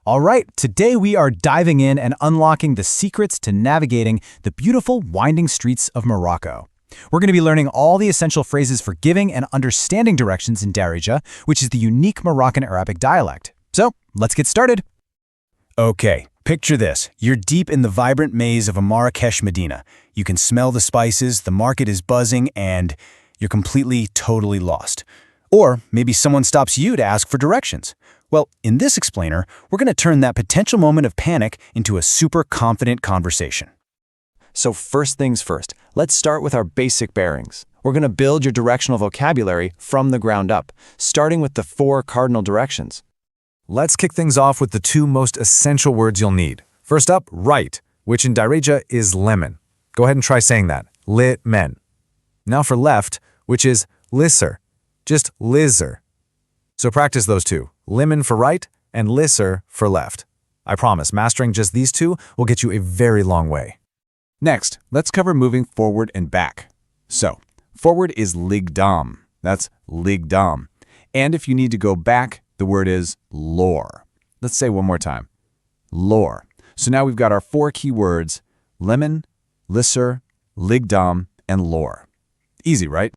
All right, today we are diving in and unlocking the secrets to navigating the beautiful winding streets of Morocco. We're going to be learning all the essential phrases for giving and understanding directions in Darija, which is the unique Moroccan Arabic dialect. So, let's get started. Okay, picture this. You're deep in the vibrant maze of a Marrakesh Medina. You can smell the spices, the market is buzzing, and you're completely, totally lost. Or maybe someone stops you to ask for directions. Well, in this explainer, we're going to turn that potential moment of panic into a super confident conversation. So first things first, let's start with our basic bearings. We're going to build your directional vocabulary from the ground up, starting with the 4 cardinal directions. Let's kick things off with the 2 most essential words you'll need. First up, right, which in Darija is lemon. Go ahead and try saying that, lit-men. Now for left, which is lisser, just lisser. So practice those 2, lemon for right and lisser for left. I promise, mastering just these 2 will get you a very long way. Next, let's cover moving forward and back. So, forward is ligdam. That's ligdam. And if you need to go back, the word is lor. Let's say one more time. Lor. So now we've got our 4 key words, lemon, lisser, ligdam, and lor. Easy, right?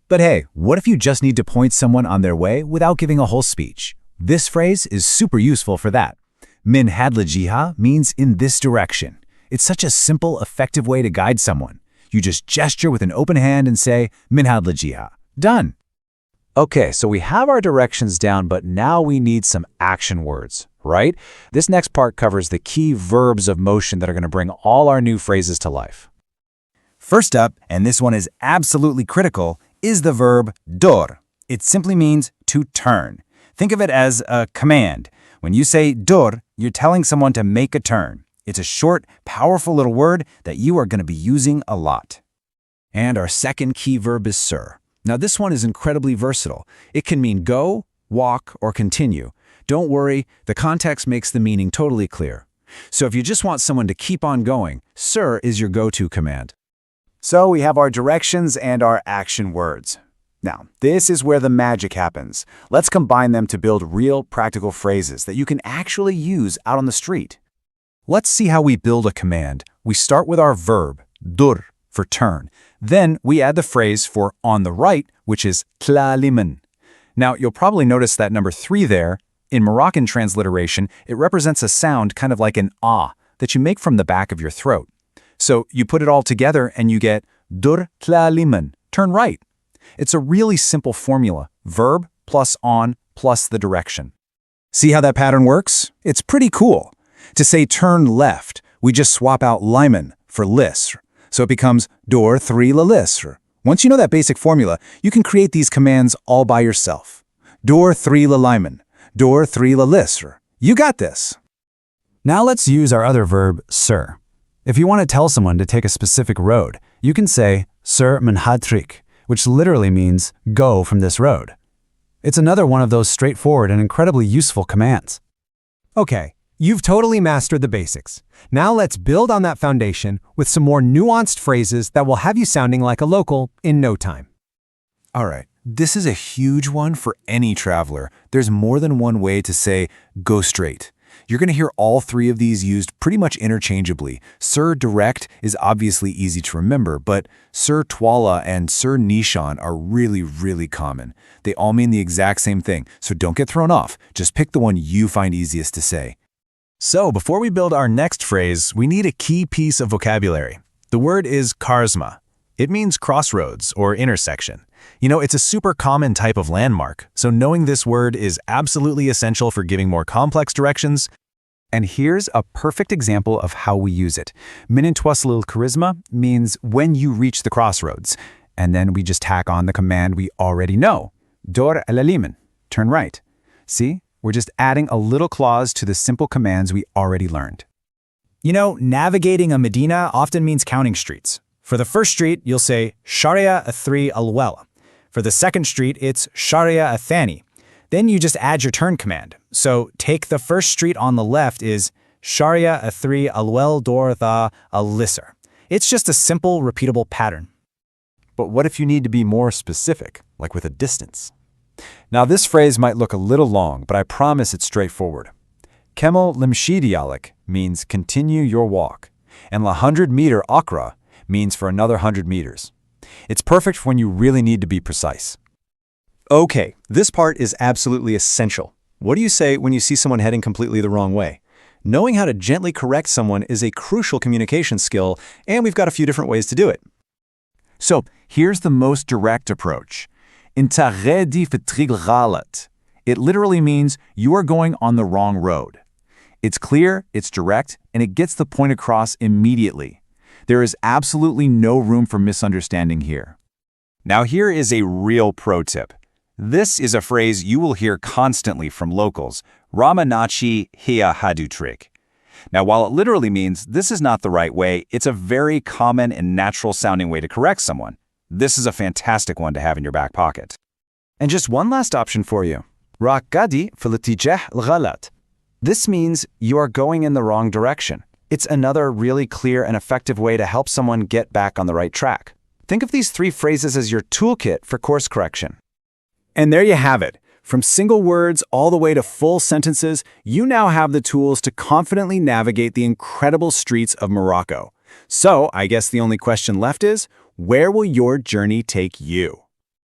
But hey, what if you just need to point someone on their way without giving a whole speech? This phrase is super useful for that. Min hadla jiha means in this direction. It's such a simple, effective way to guide someone. You just gesture with an open hand and say, min hadla jiha. Done. Okay, so we have our directions down, but now we need some action words, right? This next part covers the key verbs of motion that are going to bring all our new phrases to life. First up, and this one is absolutely critical, is the verb dor. It simply means to turn. Think of it as a command. When you say dor, you're telling someone to make a turn. It's a short, powerful little word that you are going to be using a lot. And our second key verb is sir. Now this one is incredibly versatile. It can mean go, walk, or continue. Don't worry, the context makes the meaning totally clear. So if you just want someone to keep on going, sir is your go-to command. So we have our directions and our action words. Now, this is where the magic happens. Let's combine them to build real, practical phrases that you can actually use out on the street. Let's see how we build a command. We start with our verb, dur, for turn. Then we add the phrase for on the right, which is tlalimen. Now, you'll probably notice that number 3 there. In Moroccan transliteration, it represents a sound kind of like an ah that you make from the back of your throat. So you put it all together and you get dur tlalimen, turn right. It's a really simple formula, verb plus on plus the direction. See how that pattern works? It's pretty cool. To say turn left, we just swap out limen for lisr. So it becomes dur 3 la lisr. Once you know that basic formula, you can create these commands all by yourself. Dur 3 la limen, dur 3 la lisr. You got this. Now let's use our other verb, sir. If you want to tell someone to take a specific road, you can say, Sir min hadrik, which literally means, go from this road. It's another one of those straightforward and incredibly useful commands. Okay, you've totally mastered the basics. Now let's build on that foundation with some more nuanced phrases that will have you sounding like a local in no time. All right, this is a huge one for any traveler. There's more than one way to say, go straight. You're going to hear all 3 of these used pretty much interchangeably. Sir direct is obviously easy to remember, but Sir twala and Sir nishan are really common. They all mean the exact same thing, so don't get thrown off. Just pick the one you find easiest to say. So before we build our next phrase, we need a key piece of vocabulary. The word is karzma. It means crossroads or intersection. You know, it's a super common type of landmark, so knowing this word is absolutely essential for giving more complex directions. And here's a perfect example of how we use it. Min twaslil charisma means when you reach the crossroads. And then we just tack on the command we already know. Dor alalimen, turn right. See? We're just adding a little clause to the simple commands we already learned. You know, navigating a Medina often means counting streets. For the first street, you'll say Sharia Athri Alwel. For the second street, it's Sharia Athani. Then you just add your turn command. So take the first street on the left is Sharia Athri Alwel Dor Tha Alisser. It's just a simple, repeatable pattern. But what if you need to be more specific, like with a distance? Now this phrase might look a little long, but I promise it's straightforward. Kemel limshi dialik means continue your walk. And la 100-meter akra means for another 100 meters. It's perfect when you really need to be precise. Okay, this part is absolutely essential. What do you say when you see someone heading completely the wrong way? Knowing how to gently correct someone is a crucial communication skill, and we've got a few different ways to do it. So here's the most direct approach. Inta di vertrig galat. It literally means you are going on the wrong road. It's clear, it's direct, and it gets the point across immediately. There is absolutely no room for misunderstanding here. Now here is a real pro tip. This is a phrase you will hear constantly from locals, Ramanachi hia hadu trick. Now while it literally means this is not the right way, it's a very common and natural sounding way to correct someone. This is a fantastic one to have in your back pocket. And just one last option for you. Rakadi filatijeh l'ghalat. This means you are going in the wrong direction. It's another really clear and effective way to help someone get back on the right track. Think of these 3 phrases as your toolkit for course correction. And there you have it. From single words all the way to full sentences, you now have the tools to confidently navigate the incredible streets of Morocco. So I guess the only question left is, where will your journey take you?